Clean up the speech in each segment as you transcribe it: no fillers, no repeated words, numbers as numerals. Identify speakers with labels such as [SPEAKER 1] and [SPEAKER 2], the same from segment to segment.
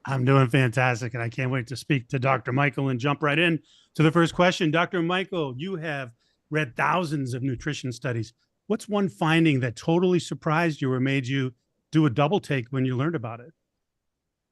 [SPEAKER 1] I'm doing fantastic, and I can't wait to speak to Dr. Michael and jump right in to the first question. Dr. Michael, you have read thousands of nutrition studies. What's one finding that totally surprised you or made you do a double take when you learned about it?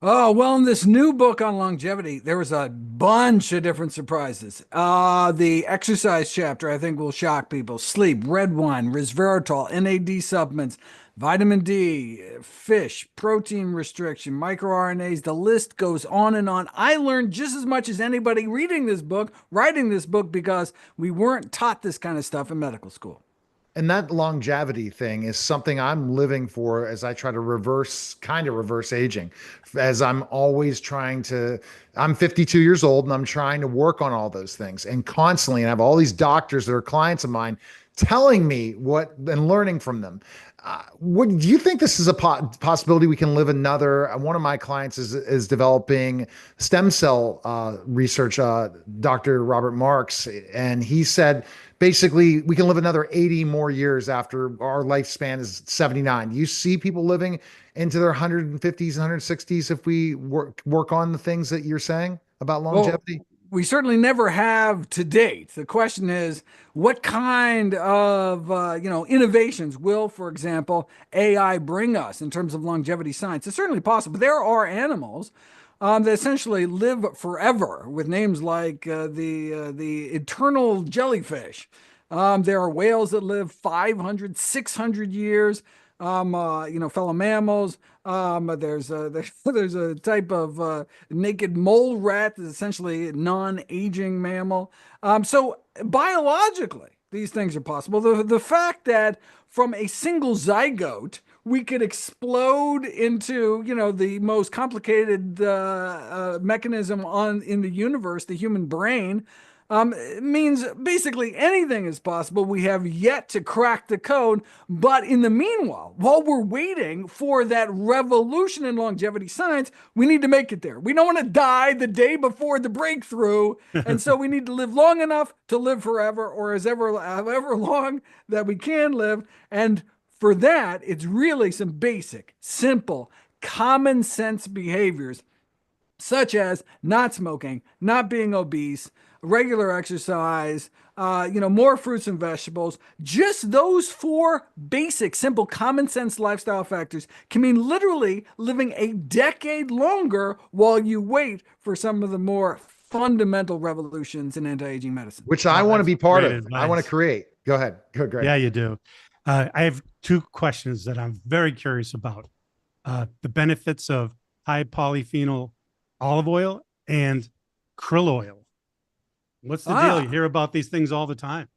[SPEAKER 2] Oh, well, in this new book on longevity, there was a bunch of different surprises. The exercise chapter, I think, will shock people. Sleep, red wine, resveratrol, NAD supplements, vitamin D, fish, protein restriction, microRNAs. The list goes on and on. I learned just as much as anybody reading this book, writing this book, because we weren't taught this kind of stuff in medical school.
[SPEAKER 3] And that longevity thing is something I'm living for as I try to kind of reverse aging. As I'm always trying to, I'm 52 years old and I'm trying to work on all those things and constantly, and I have all these doctors that are clients of mine telling me what and learning from them. What do you think this is a possibility we can live another? One of my clients is developing stem cell research, Dr. Robert Marks, and he said basically we can live another 80 more years after our lifespan is 79. Do you see people living into their 150s and 160s if we work on the things that you're saying about
[SPEAKER 2] Well,
[SPEAKER 3] longevity?
[SPEAKER 2] we certainly never have to date. The question is, what kind of innovations will, for example, AI bring us in terms of longevity science? It's certainly possible. There are animals that essentially live forever with names like the eternal jellyfish. There are whales that live 500, 600 years. Fellow mammals. There's a type of naked mole rat that's essentially a non-aging mammal. So biologically, these things are possible. The fact that from a single zygote we could explode into, the most complicated mechanism on in the universe, the human brain, means basically anything is possible. We have yet to crack the code. But in the meanwhile, while we're waiting for that revolution in longevity science, we need to make it there. We don't want to die the day before the breakthrough. And so we need to live long enough to live forever, or however long that we can live. And for that, it's really some basic, simple, common sense behaviors such as not smoking, not being obese, regular exercise, more fruits and vegetables. Just those four basic, simple, common sense lifestyle factors can mean literally living a decade longer while you wait for some of the more fundamental revolutions in anti-aging medicine.
[SPEAKER 3] Which I
[SPEAKER 1] Oh,
[SPEAKER 3] want to
[SPEAKER 1] that's
[SPEAKER 3] be part
[SPEAKER 1] great
[SPEAKER 3] of. I want to
[SPEAKER 1] advice.
[SPEAKER 3] create. Go ahead. Go, Greg.
[SPEAKER 1] Yeah, you do. I have two questions that I'm very curious about. The benefits of high polyphenol olive oil and krill oil. What's the deal? You
[SPEAKER 2] Ah,
[SPEAKER 1] hear about these things all the time.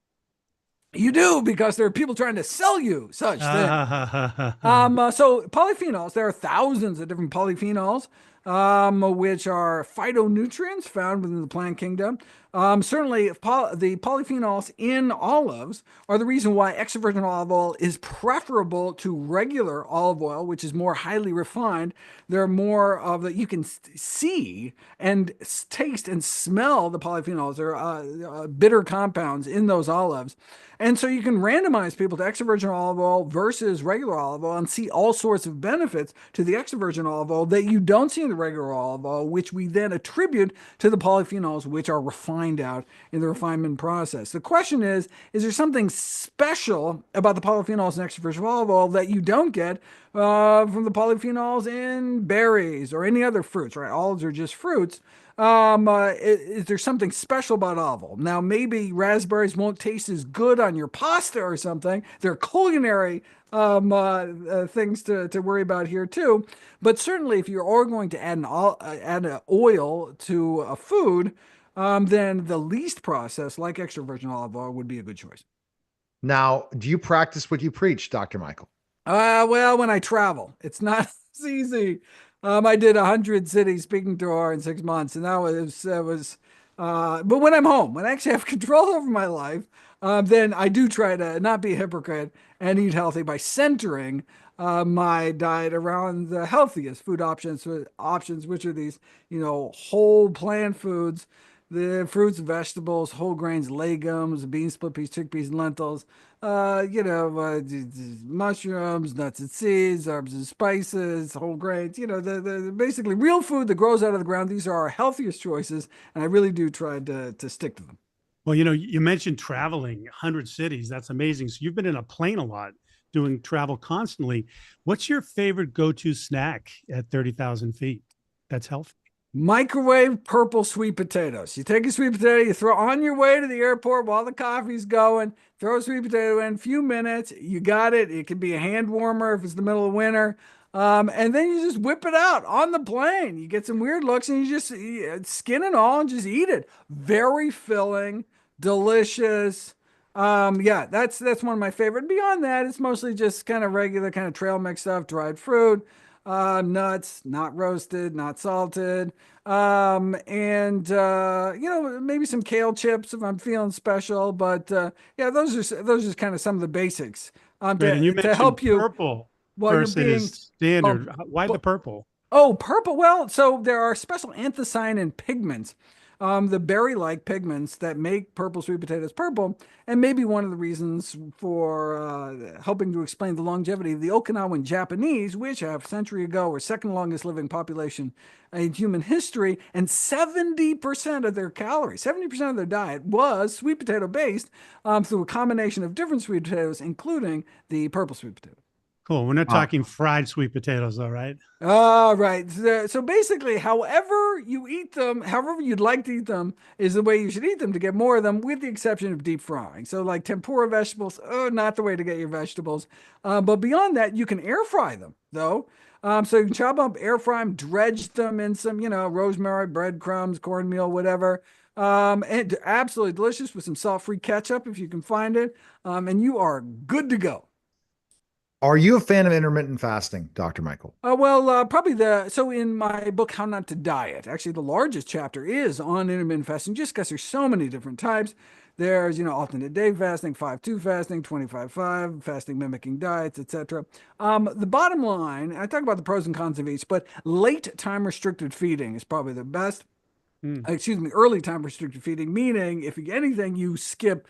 [SPEAKER 2] you do, because there are people trying to sell you such things.
[SPEAKER 1] Ah,
[SPEAKER 2] So polyphenols, there are thousands of different polyphenols, which are phytonutrients found within the plant kingdom. Certainly, the polyphenols in olives are the reason why extra virgin olive oil is preferable to regular olive oil, which is more highly refined. There are more of that you can see and taste and smell the polyphenols. There are bitter compounds in those olives. And so you can randomize people to extra virgin olive oil versus regular olive oil and see all sorts of benefits to the extra virgin olive oil that you don't see in the regular olive oil, which we then attribute to the polyphenols, which are refined out in the refinement process. The question is there something special about the polyphenols in extra virgin olive oil that you don't get from the polyphenols in berries or any other fruits, right? Olives are just fruits. Is there something special about olive oil? Now, maybe raspberries won't taste as good on your pasta or something. They're culinary things to worry about here too. But certainly, if you're all going to add an oil to a food, then the least processed, like extra virgin olive oil, would be a good choice.
[SPEAKER 3] Now, do you practice what you preach, Dr. Michael?
[SPEAKER 2] Well, when I travel, it's not as easy. I did 100 cities speaking tour in 6 months, and that was. But when I'm home, when I actually have control over my life, then I do try to not be a hypocrite and eat healthy by centering my diet around the healthiest food options, which are these, whole plant foods, the fruits, vegetables, whole grains, legumes, beans, split peas, chickpeas, and lentils, mushrooms, nuts and seeds, herbs and spices, whole grains, the basically real food that grows out of the ground. These are our healthiest choices, and I really do try to stick to them.
[SPEAKER 1] Well, you mentioned traveling 100 cities. That's amazing. So you've been in a plane a lot, doing travel constantly. What's your favorite go-to snack at 30,000 feet that's healthy?
[SPEAKER 2] Microwave purple sweet potatoes. You take a sweet potato, you throw on your way to the airport while the coffee's going, throw a sweet potato in, a few minutes, you got it. It can be a hand warmer if it's the middle of winter. And then you just whip it out on the plane. You get some weird looks and you just skin and all and just eat it. Very filling, delicious. Yeah, that's one of my favorite. Beyond that, it's mostly just kind of regular kind of trail mix stuff, dried fruit, nuts, not roasted, not salted, and maybe some kale chips if I'm feeling special. But yeah, those are kind of some of the basics
[SPEAKER 1] Right. And you
[SPEAKER 2] to
[SPEAKER 1] mentioned
[SPEAKER 2] help you
[SPEAKER 1] purple
[SPEAKER 2] while you're being.
[SPEAKER 1] versus standard.
[SPEAKER 2] Um,
[SPEAKER 1] Why the purple?
[SPEAKER 2] Oh, purple. Well, so there are special anthocyanin pigments, the berry-like pigments that make purple sweet potatoes purple, and maybe one of the reasons for helping to explain the longevity of the Okinawan Japanese, which a century ago were second longest living population in human history, and 70% of their calories, 70% of their diet was sweet potato based through a combination of different sweet potatoes, including the purple sweet potato.
[SPEAKER 1] Cool. We're not talking fried sweet potatoes, though, right?
[SPEAKER 2] All right. So basically, however you eat them, however you'd like to eat them, is the way you should eat them to get more of them, with the exception of deep frying. So, like tempura vegetables, not the way to get your vegetables. But beyond that, you can air fry them, though. So you can chop up, air fry them, dredge them in some, rosemary, breadcrumbs, cornmeal, whatever. And absolutely delicious with some salt-free ketchup if you can find it. And you are good to go.
[SPEAKER 3] Are you a fan of intermittent fasting, Dr. Michael?
[SPEAKER 2] Probably so in my book, How Not to Diet, actually the largest chapter is on intermittent fasting, just because there's so many different types. There's, alternate day fasting, 5-2 fasting, 25-5, fasting mimicking diets, etc. The bottom line, I talk about the pros and cons of each, but late time restricted feeding is probably the best. Early time restricted feeding, meaning if you get anything, you skip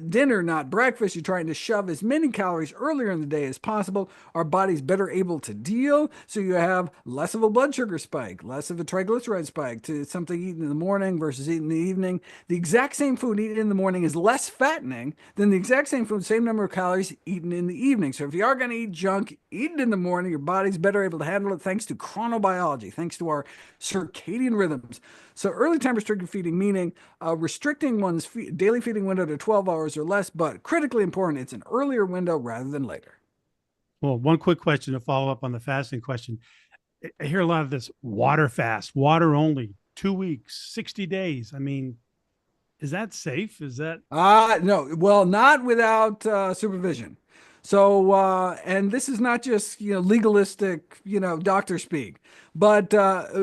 [SPEAKER 2] dinner, not breakfast. You're trying to shove as many calories earlier in the day as possible. Our body's better able to deal, so you have less of a blood sugar spike, less of a triglyceride spike to something eaten in the morning versus eaten in the evening. The exact same food eaten in the morning is less fattening than the exact same food, same number of calories eaten in the evening. So if you are going to eat junk, eat it in the morning. Your body's better able to handle it thanks to chronobiology, thanks to our circadian rhythms. So early time restricted feeding, meaning restricting one's daily feeding window to 12 hours or less, but critically important, it's an earlier window rather than later.
[SPEAKER 1] Well, one quick question to follow up on the fasting question. I hear a lot of this water fast, water only, 2 weeks, 60 days. I mean, is that safe? Is that?
[SPEAKER 2] No, well, not without supervision. So, and this is not just, legalistic, doctor speak, but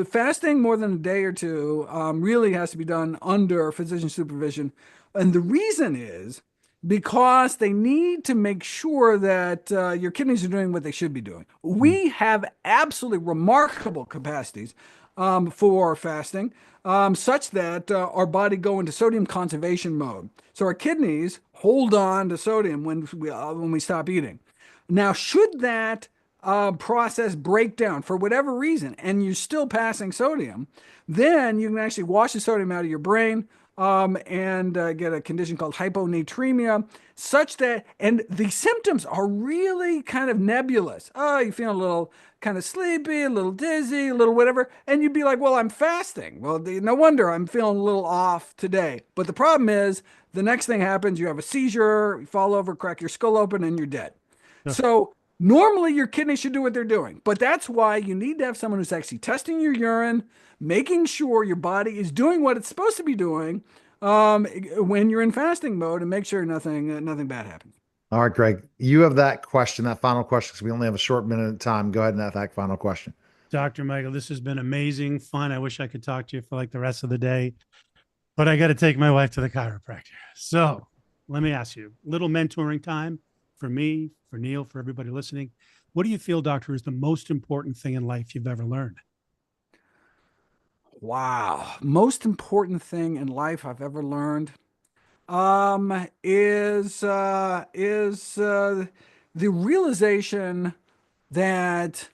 [SPEAKER 2] fasting more than a day or two really has to be done under physician supervision. And the reason is because they need to make sure that your kidneys are doing what they should be doing. We have absolutely remarkable capacities for fasting, such that our body go into sodium conservation mode. So our kidneys hold on to sodium when we stop eating. Now, should that process break down for whatever reason, and you're still passing sodium, then you can actually wash the sodium out of your brain, and get a condition called hyponatremia, such that, and the symptoms are really kind of nebulous. Oh, you feel a little kind of sleepy, a little dizzy, a little whatever, and you'd be like, well, I'm fasting. Well, no wonder I'm feeling a little off today. But the problem is, the next thing happens, you have a seizure, you fall over, crack your skull open, and you're dead.
[SPEAKER 1] Yeah.
[SPEAKER 2] So normally your kidneys should do what they're doing, but that's why you need to have someone who's actually testing your urine, making sure your body is doing what it's supposed to be doing when you're in fasting mode, and make sure nothing bad happens.
[SPEAKER 3] All right, Greg, you have that question, that final question, because we only have a short minute of time. Go ahead and have that final question.
[SPEAKER 1] Dr. Michael, this has been amazing, fun. I wish I could talk to you for like the rest of the day, but I got to take my wife to the chiropractor. So let me ask you, little mentoring time for me, for Neil, for everybody listening. What do you feel, doctor, is the most important thing in life you've ever learned?
[SPEAKER 2] Wow. Most important thing in life I've ever learned is the realization that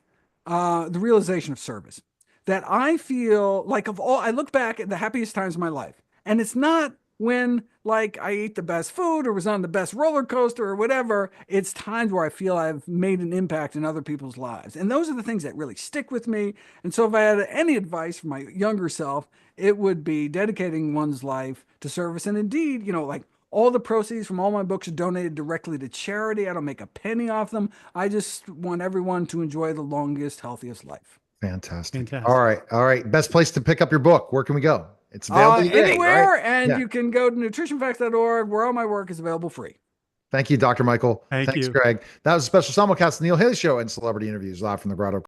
[SPEAKER 2] the realization of service. That I feel like of all, I look back at the happiest times of my life, and it's not when like I ate the best food or was on the best roller coaster or whatever. It's times where I feel I've made an impact in other people's lives, and those are the things that really stick with me. And so, if I had any advice for my younger self, it would be dedicating one's life to service. And indeed, like all the proceeds from all my books are donated directly to charity. I don't make a penny off them. I just want everyone to enjoy the longest, healthiest life.
[SPEAKER 3] Fantastic.
[SPEAKER 1] Fantastic.
[SPEAKER 3] All right. All right. Best place to pick up your book. Where can we go? It's available today,
[SPEAKER 2] Anywhere,
[SPEAKER 3] right?
[SPEAKER 2] and
[SPEAKER 3] Yeah.
[SPEAKER 2] you can go to nutritionfacts.org, where all my work is available free.
[SPEAKER 3] Thank you, Dr. Michael.
[SPEAKER 1] Thanks,
[SPEAKER 3] Greg. That was a special simulcast of the Neil Haley Show and celebrity interviews live from the Grotto.